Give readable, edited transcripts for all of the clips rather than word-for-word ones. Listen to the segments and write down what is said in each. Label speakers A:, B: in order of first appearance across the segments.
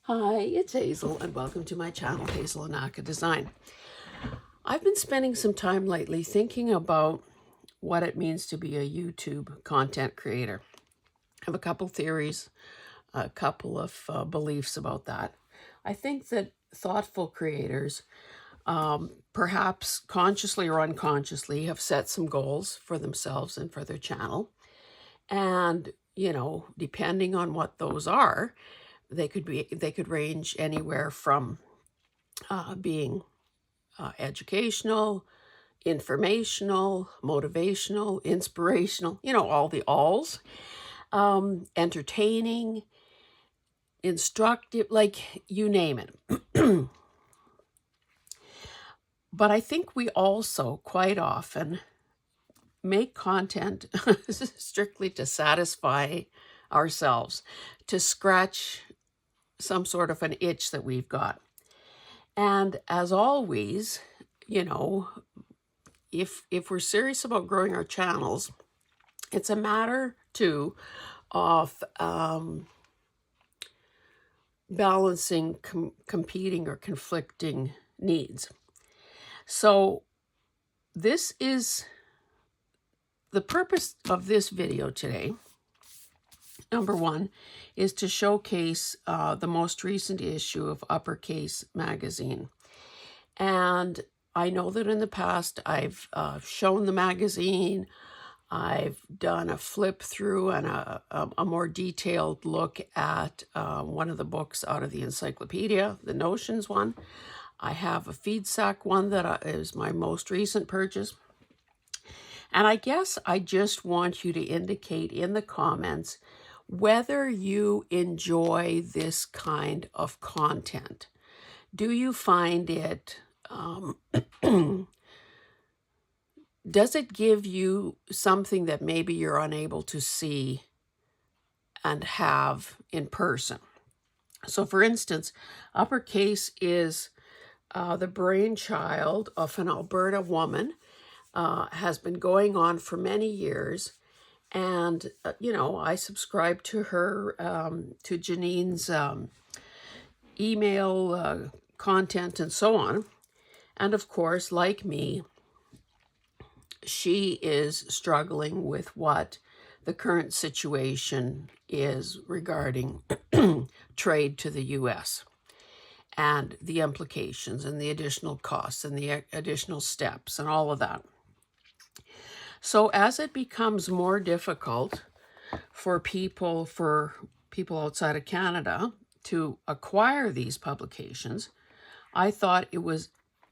A: Hi, it's Hazel, and welcome to my channel, Hazel Anaka Design. I've been spending some time lately thinking about what it means to be a YouTube content creator. I have a couple theories, a couple of beliefs about that. I think that thoughtful creators, perhaps consciously or unconsciously, have set some goals for themselves and for their channel. And, depending on what those are, they could range anywhere from being educational, informational, motivational, inspirational, all the alls, entertaining, instructive, like you name it. But I think we also quite often make content strictly to satisfy ourselves, to scratch some sort of an itch that we've got. And as always, if we're serious about growing our channels, it's a matter too of balancing competing or conflicting needs. So this is the purpose of this video today. Number one is to showcase the most recent issue of UpperCase magazine. And I know that in the past I've shown the magazine, I've done a flip through and a more detailed look at one of the books out of the encyclopedia, the Notions one. I have a FeedSack one that is my most recent purchase. And I guess I just want you to indicate in the comments whether you enjoy this kind of content. Do you find it, does it give you something that maybe you're unable to see and have in person? So for instance, UpperCase is the brainchild of an Alberta woman, has been going on for many years. And, I subscribe to her, to Janine's email content and so on. And of course, like me, she is struggling with what the current situation is regarding trade to the U.S. and the implications and the additional costs and the additional steps and all of that. So as it becomes more difficult for people outside of Canada to acquire these publications, I thought it was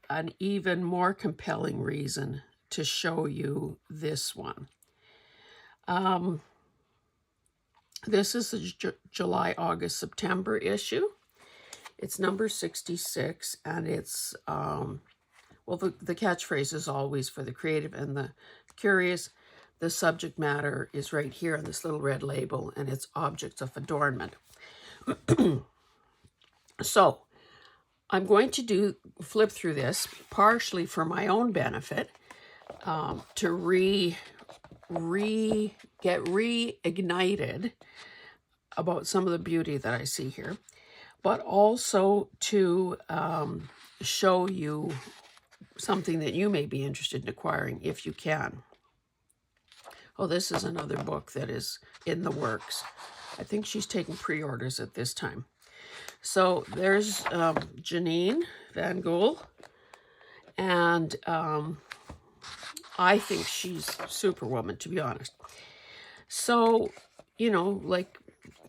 A: an even more compelling reason to show you this one. This is the July, August, September issue. It's number 66, and it's, the catchphrase is always for the creative and the curious. The subject matter is right here on this little red label, and it's objects of adornment. So I'm going to flip through this partially for my own benefit, to get reignited about some of the beauty that I see here, but also to show you something that you may be interested in acquiring if you can. Oh, this is another book that is in the works. I think she's taking pre-orders at this time. So there's Janine Van Gool, and I think she's superwoman, to be honest. So, like,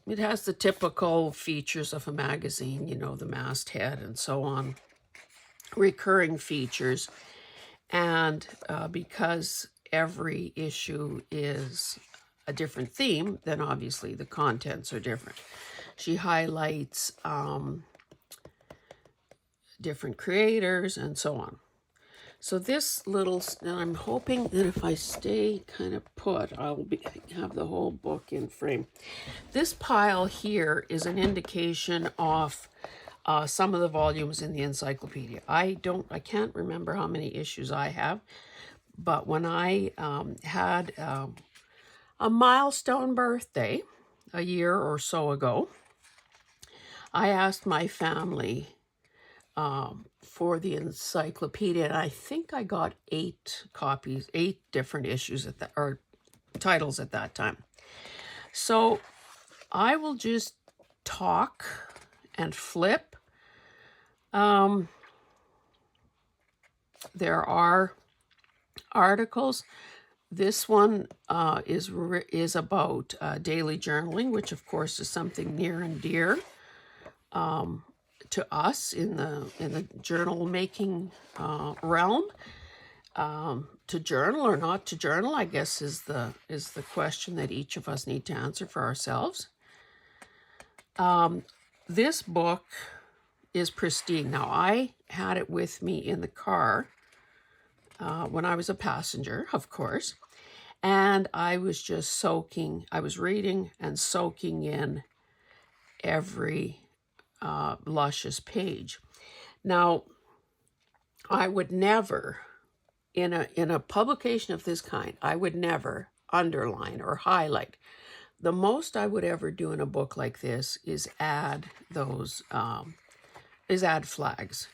A: it has the typical features of a magazine, the masthead and so on, recurring features. And because every issue is a different theme, then obviously the contents are different. She highlights different creators and so on. So this little, and I'm hoping that if I stay kind of put, I'll have the whole book in frame. This pile here is an indication of some of the volumes in the encyclopedia. I can't remember how many issues I have, but when I had a milestone birthday a year or so ago, I asked my family for the encyclopedia, and I think I got 8 copies, 8 different issues at that, or titles at that time. So I will just talk and flip. There are articles. This one is about daily journaling, which of course is something near and dear to us in the journal making realm. To journal or not to journal, I guess is the question that each of us need to answer for ourselves. This book is pristine. Now, I had it with me in the car when I was a passenger, of course, and I was just soaking. I was reading and soaking in every luscious page. Now, I would never, in a publication of this kind, I would never underline or highlight. The most I would ever do in a book like this is add those, add flags,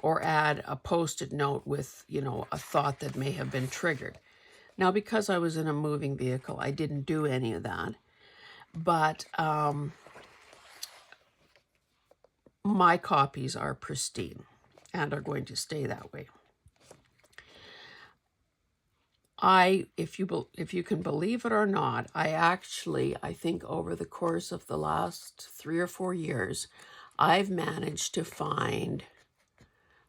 A: or add a post-it note with, a thought that may have been triggered. Now, because I was in a moving vehicle, I didn't do any of that. But my copies are pristine and are going to stay that way. If you can believe it or not, I think over the course of the last 3 or 4 years, I've managed to find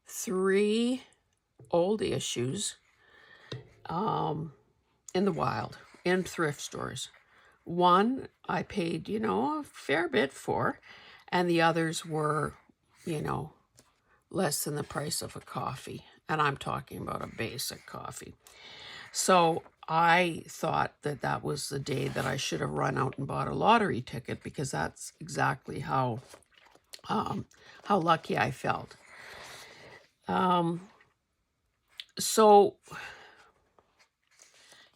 A: 3 old issues in the wild, in thrift stores. One I paid, a fair bit for, and the others were, less than the price of a coffee. And I'm talking about a basic coffee. So I thought that was the day that I should have run out and bought a lottery ticket, because that's exactly how lucky I felt. So,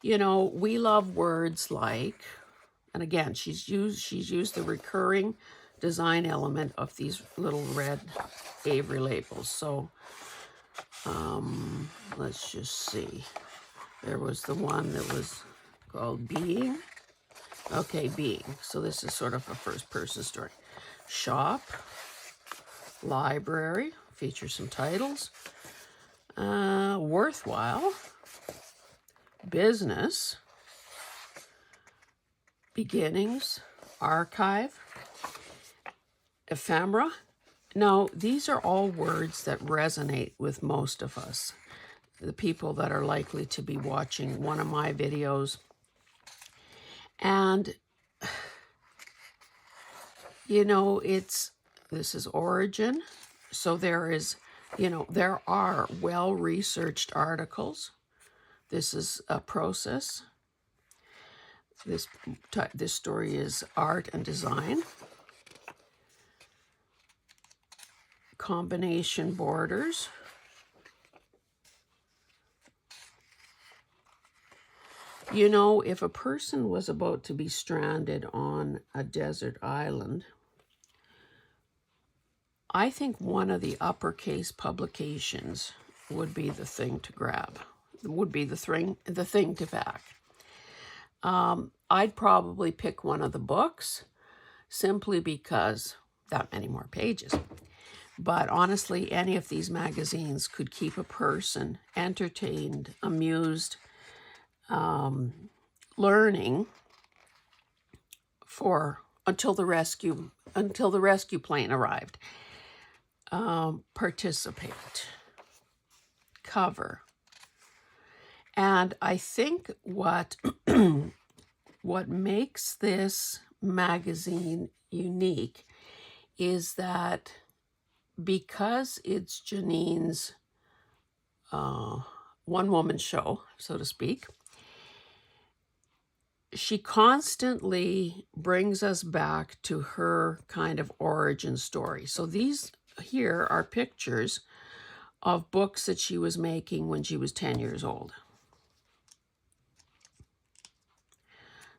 A: we love words like, and again, she's used the recurring design element of these little red Avery labels. So let's just see. There was the one that was called Being. Okay, Being. So this is sort of a first-person story. Shop, library, features some titles. Worthwhile, business, beginnings, archive, ephemera. Now, these are all words that resonate with most of us, the people that are likely to be watching one of my videos. And, this is origin. So there are well-researched articles. This is a process. This story is art and design. Combination borders. If a person was about to be stranded on a desert island, I think one of the UpperCase publications would be the thing to grab, would be the thing to back. I'd probably pick one of the books simply because that many more pages. But honestly, any of these magazines could keep a person entertained, amused, learning until the rescue plane arrived. Participate, cover. And I think what makes this magazine unique is that because it's Janine's one-woman show, so to speak, she constantly brings us back to her kind of origin story. So these here are pictures of books that she was making when she was 10 years old.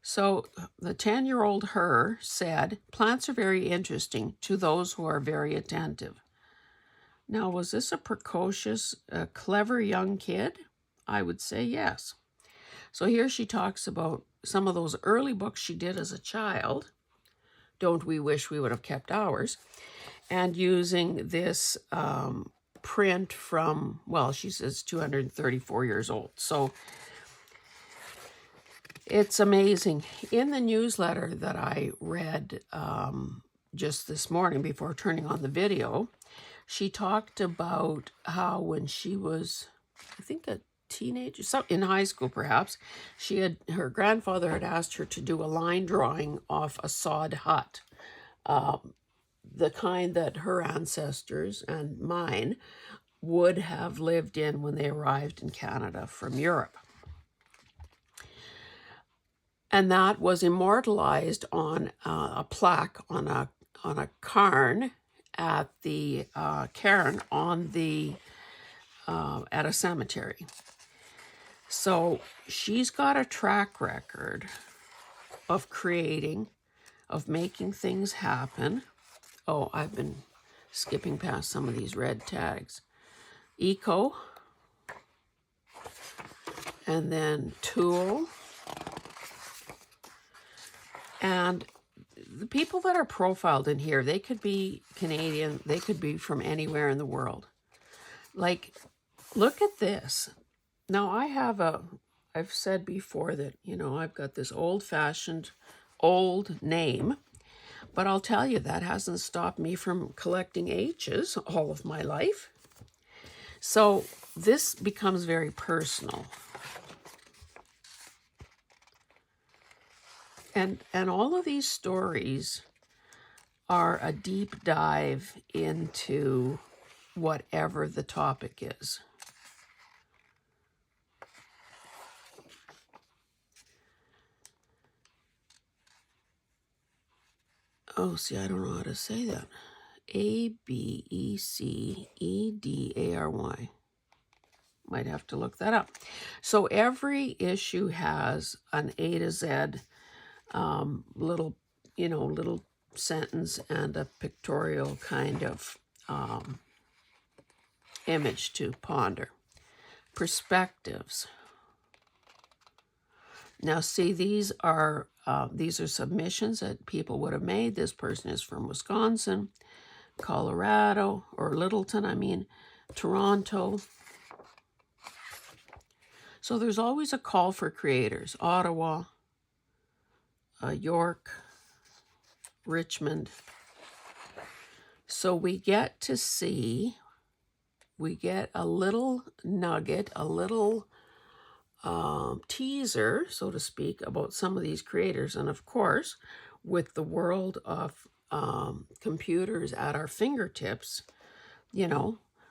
A: So the 10-year-old her said, plants are very interesting to those who are very attentive. Now, was this a precocious, clever young kid? I would say yes. So here she talks about some of those early books she did as a child. Don't we wish we would have kept ours? And using this print from, well, she says 234 years old. So it's amazing. In the newsletter that I read just this morning before turning on the video, she talked about how when she was, I think, a teenager, in high school perhaps, her grandfather had asked her to do a line drawing off a sod hut, the kind that her ancestors and mine would have lived in when they arrived in Canada from Europe. And that was immortalized on a plaque on a cairn at the cairn on the at a cemetery. So she's got a track record of creating, of making things happen. Oh, I've been skipping past some of these red tags. Eco, and then tool. And the people that are profiled in here, they could be Canadian, they could be from anywhere in the world. Like, look at this. Now, I've said before that, I've got this old-fashioned, old name, but I'll tell you, that hasn't stopped me from collecting H's all of my life. So this becomes very personal. And all of these stories are a deep dive into whatever the topic is. Oh, see, I don't know how to say that. Abecedary. Might have to look that up. So every issue has an A to Z little sentence and a pictorial kind of image to ponder. Perspectives. Now, see, these are submissions that people would have made. This person is from Wisconsin, Colorado, or Littleton, Toronto. So there's always a call for creators. Ottawa, York, Richmond. So we get to see, we get a little nugget, a little teaser, so to speak, about some of these creators. And of course, with the world of computers at our fingertips,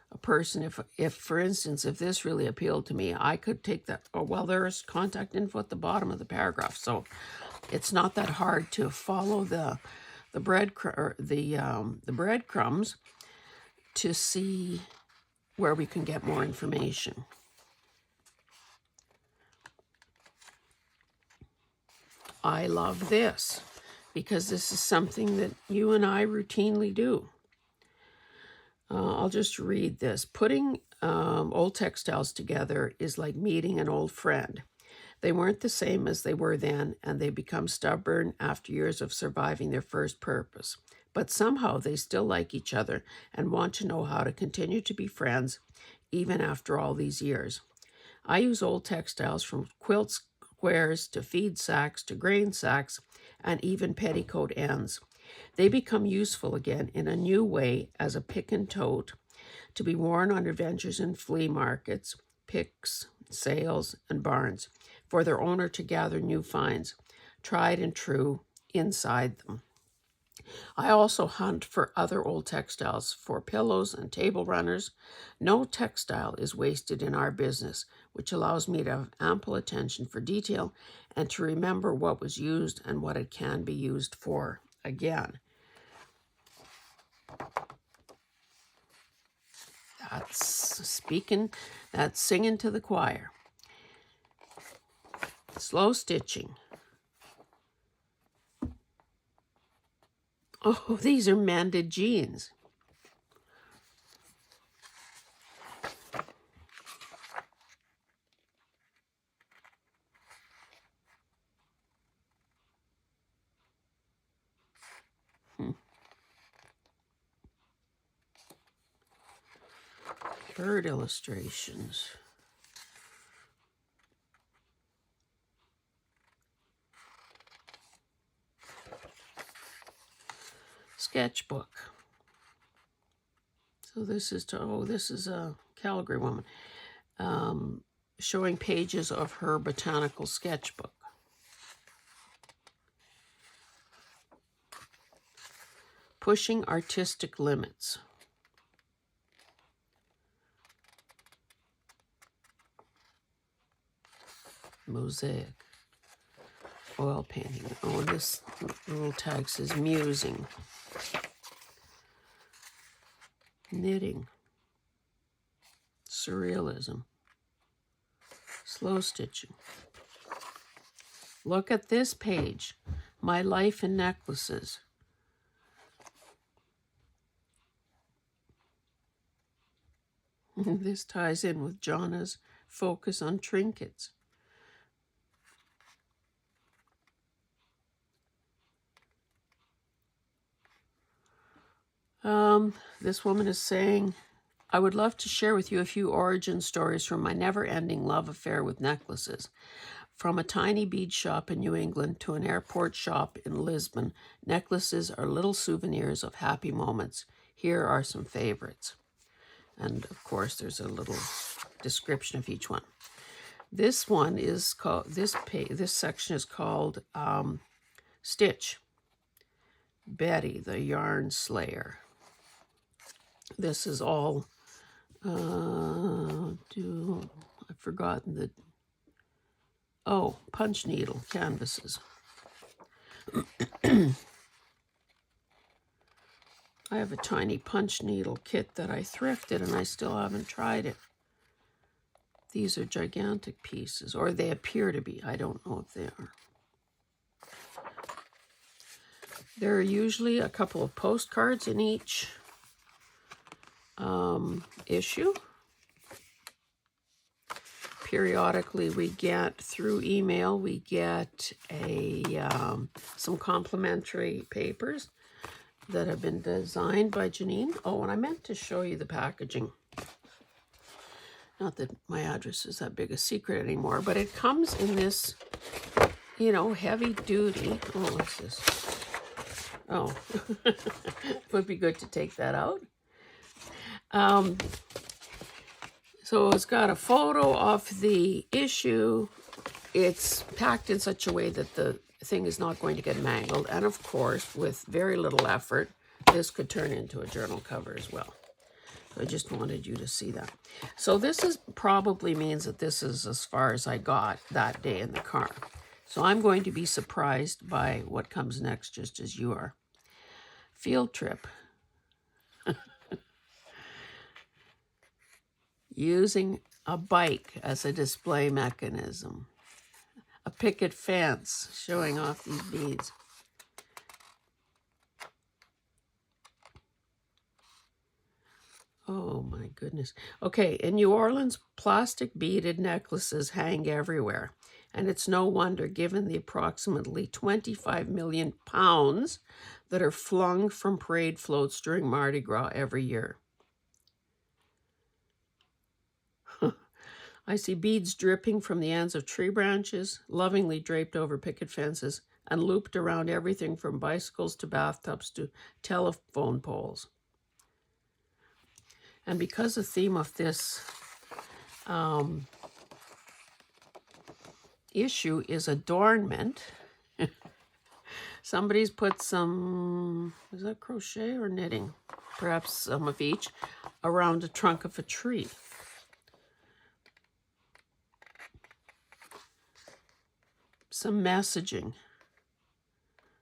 A: a person, if for instance, if this really appealed to me, I could take that, oh, well, there's contact info at the bottom of the paragraph. So it's not that hard to follow the breadcrumbs to see where we can get more information. I love this because this is something that you and I routinely do. I'll just read this. Putting old textiles together is like meeting an old friend. They weren't the same as they were then, and they become stubborn after years of surviving their first purpose. But somehow they still like each other and want to know how to continue to be friends even after all these years. I use old textiles from quilt squares to feed sacks to grain sacks and even petticoat ends. They become useful again in a new way as a pick and tote to be worn on adventures in flea markets, picks, sales, and barns for their owner to gather new finds, tried and true, inside them. I also hunt for other old textiles for pillows and table runners. No textile is wasted in our business, which allows me to have ample attention for detail and to remember what was used and what it can be used for again. That's singing to the choir. Slow stitching. Oh, these are mended jeans. Bird illustrations. Sketchbook. So this is this is a Calgary woman showing pages of her botanical sketchbook. Pushing artistic limits. Mosaic. Oil painting. Oh, and this little tag says musing. Knitting. Surrealism. Slow stitching. Look at this page. My life in necklaces. This ties in with Jonna's focus on trinkets. This woman is saying, I would love to share with you a few origin stories from my never-ending love affair with necklaces. From a tiny bead shop in New England to an airport shop in Lisbon, necklaces are little souvenirs of happy moments. Here are some favorites. And of course, there's a little description of each one. This one is called, this section is called Stitch. Betty, the Yarn Slayer. This is all, I've forgotten the, punch needle canvases. I have a tiny punch needle kit that I thrifted and I still haven't tried it. These are gigantic pieces, or they appear to be. I don't know if they are. There are usually a couple of postcards in each issue. Periodically, we get through email, we get some complimentary papers that have been designed by Janine. Oh, and I meant to show you the packaging. Not that my address is that big a secret anymore, but it comes in this, heavy duty. Oh, what's this? Oh, would be good to take that out. So it's got a photo of the issue. It's packed in such a way that the thing is not going to get mangled. And of course, with very little effort, this could turn into a journal cover as well. So I just wanted you to see that. So this probably means that this is as far as I got that day in the car. So I'm going to be surprised by what comes next, just as you are. Field trip. Using a bike as a display mechanism. A picket fence showing off these beads. Oh my goodness. Okay, in New Orleans, plastic beaded necklaces hang everywhere. And it's no wonder given the approximately 25 million pounds that are flung from parade floats during Mardi Gras every year. I see beads dripping from the ends of tree branches, lovingly draped over picket fences, and looped around everything from bicycles to bathtubs to telephone poles. And because the theme of this issue is adornment, somebody's put some, is that crochet or knitting? Perhaps some of each, around the trunk of a tree. Some messaging.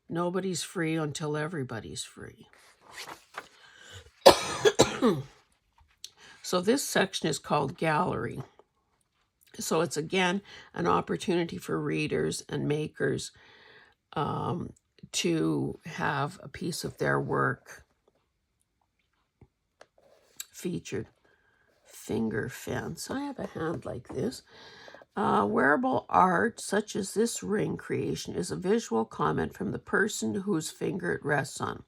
A: Nobody's free until everybody's free. So this section is called Gallery. So it's again an opportunity for readers and makers to have a piece of their work featured. Finger fence. I have a hand like this. Wearable art, such as this ring creation, is a visual comment from the person whose finger it rests on,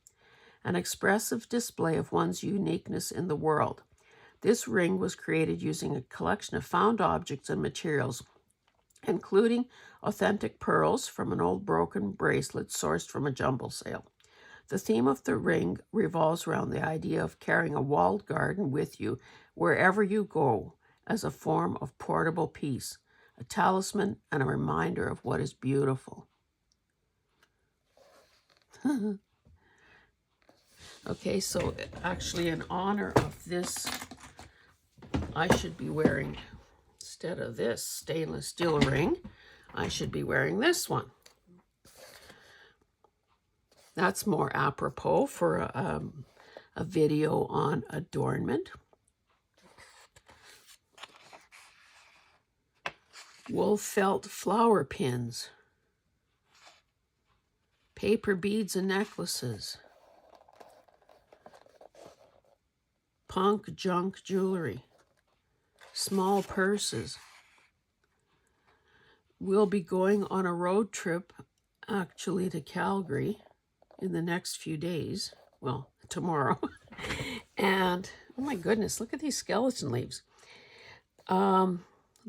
A: an expressive display of one's uniqueness in the world. This ring was created using a collection of found objects and materials, including authentic pearls from an old broken bracelet sourced from a jumble sale. The theme of the ring revolves around the idea of carrying a walled garden with you wherever you go as a form of portable peace, a talisman, and a reminder of what is beautiful. Okay, so actually in honor of this, I should be wearing, instead of this stainless steel ring, I should be wearing this one. That's more apropos for a video on adornment. Wool felt flower pins, paper beads and necklaces, punk junk jewelry, small purses. We'll be going on a road trip, actually, to Calgary in the next few days. Well, tomorrow. And, oh my goodness, look at these skeleton leaves.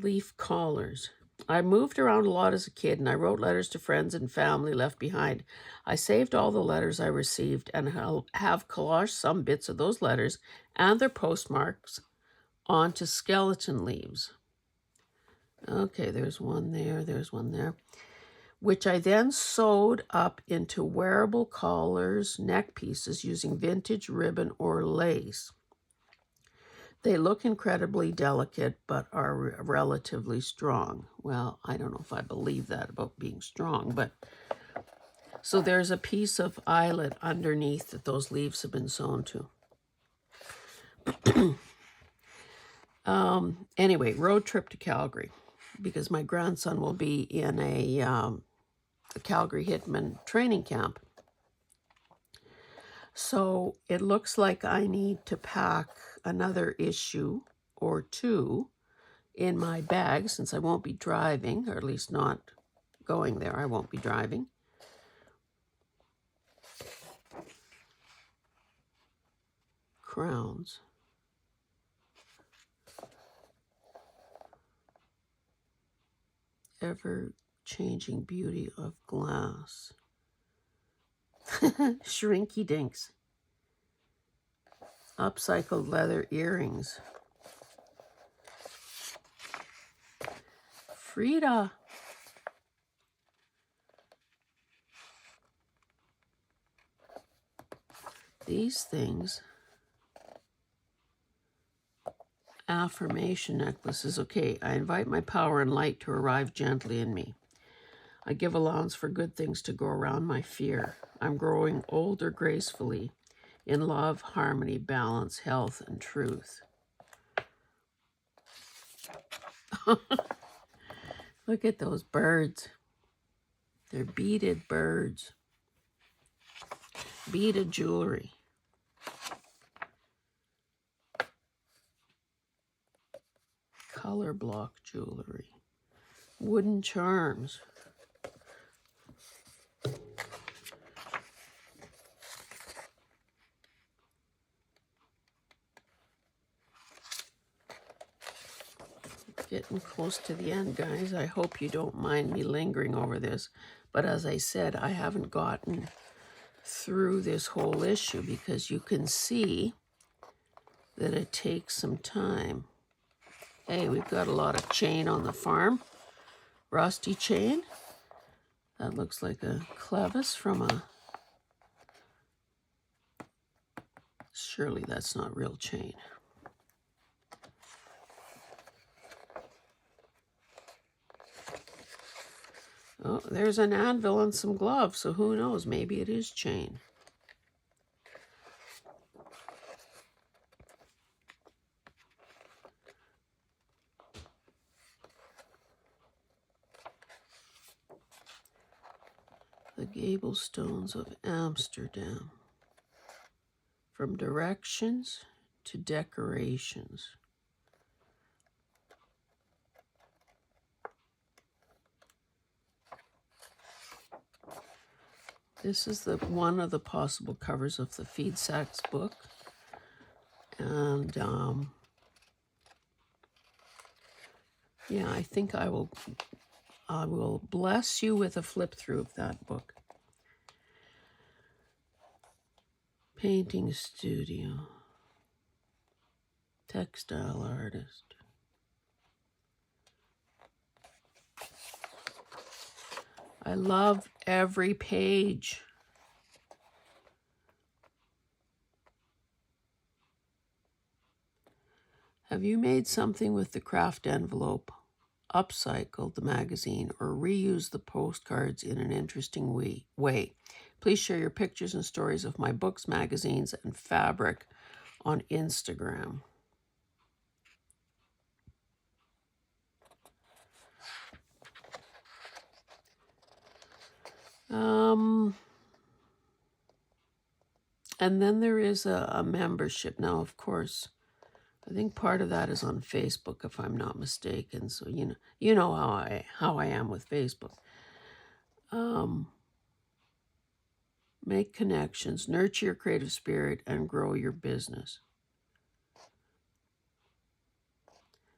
A: Leaf collars. I moved around a lot as a kid, and I wrote letters to friends and family left behind. I saved all the letters I received and have collaged some bits of those letters and their postmarks onto skeleton leaves. Okay, there's one there, which I then sewed up into wearable collars, neck pieces using vintage ribbon or lace. They look incredibly delicate, but are relatively strong. Well, I don't know if I believe that about being strong, but so there's a piece of eyelet underneath that those leaves have been sewn to. Anyway, road trip to Calgary, because my grandson will be in a Calgary Hitman training camp. So it looks like I need to pack another issue or two in my bag, since I won't be driving, or at least not going there. I won't be driving. Crowns. Ever-changing beauty of glass. Shrinky dinks. Upcycled leather earrings. Frida. These things. Affirmation necklaces. Okay, I invite my power and light to arrive gently in me. I give allowance for good things to go around my fear. I'm growing older gracefully in love, harmony, balance, health, and truth. Look at those birds. They're beaded birds. Beaded jewelry. Color block jewelry. Wooden charms. Getting close to the end, guys. I hope you don't mind me lingering over this. But as I said, I haven't gotten through this whole issue because you can see that it takes some time. Hey, we've got a lot of chain on the farm. Rusty chain. That looks like a clevis from a... Surely that's not real chain. Oh, there's an anvil and some gloves, so who knows? Maybe it is chain. The Gablestones of Amsterdam. From directions to decorations. This is one of the possible covers of the Feed Sacks book. And yeah, I think I will bless you with a flip through of that book. Painting studio. Textile artist. I love every page. Have you made something with the craft envelope, upcycled the magazine, or reused the postcards in an interesting way? Please share your pictures and stories of my books, magazines, and fabric on Instagram. And then there is a membership. Now, of course, I think part of that is on Facebook, if I'm not mistaken. So you know how I am with Facebook. Make connections, nurture your creative spirit, and grow your business.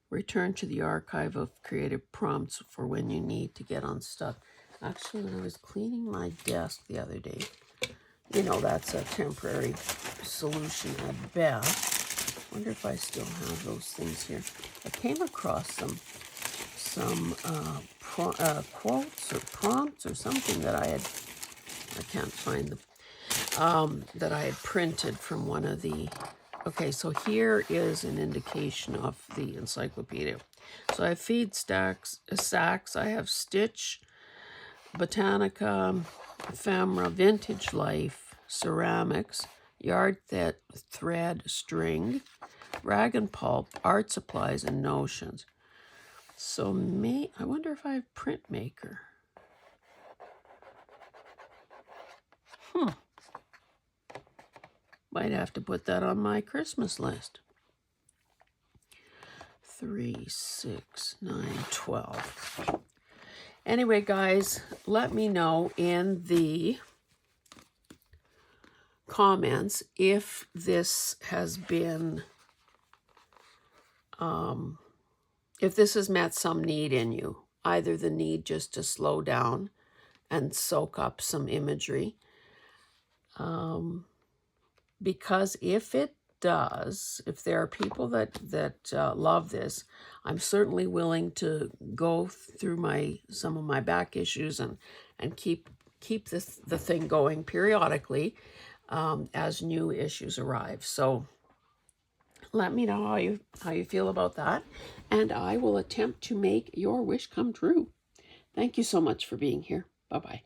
A: Return to the archive of creative prompts for when you need to get unstuck. Actually, when I was cleaning my desk the other day, that's a temporary solution at best. Wonder if I still have those things here. I came across some quotes or prompts or something that I can't find them, that I had printed from one of the, okay, so here is an indication of the encyclopedia. So I have Feed Sacks, I have Stitch, Botanica, Ephemera, Vintage Life, Ceramics, Yard Thread String, Rag and Pulp, Art Supplies, and Notions. So I wonder if I have Printmaker. Might have to put that on my Christmas list. 3, 6, 9, 12. Anyway, guys, let me know in the comments if this has been, if this has met some need in you, either the need just to slow down and soak up some imagery. Because if it does, if there are people that love this, I'm certainly willing to go through some of my back issues and keep the thing going periodically as new issues arrive. So let me know how you feel about that, and I will attempt to make your wish come true. Thank you so much for being here. Bye-bye.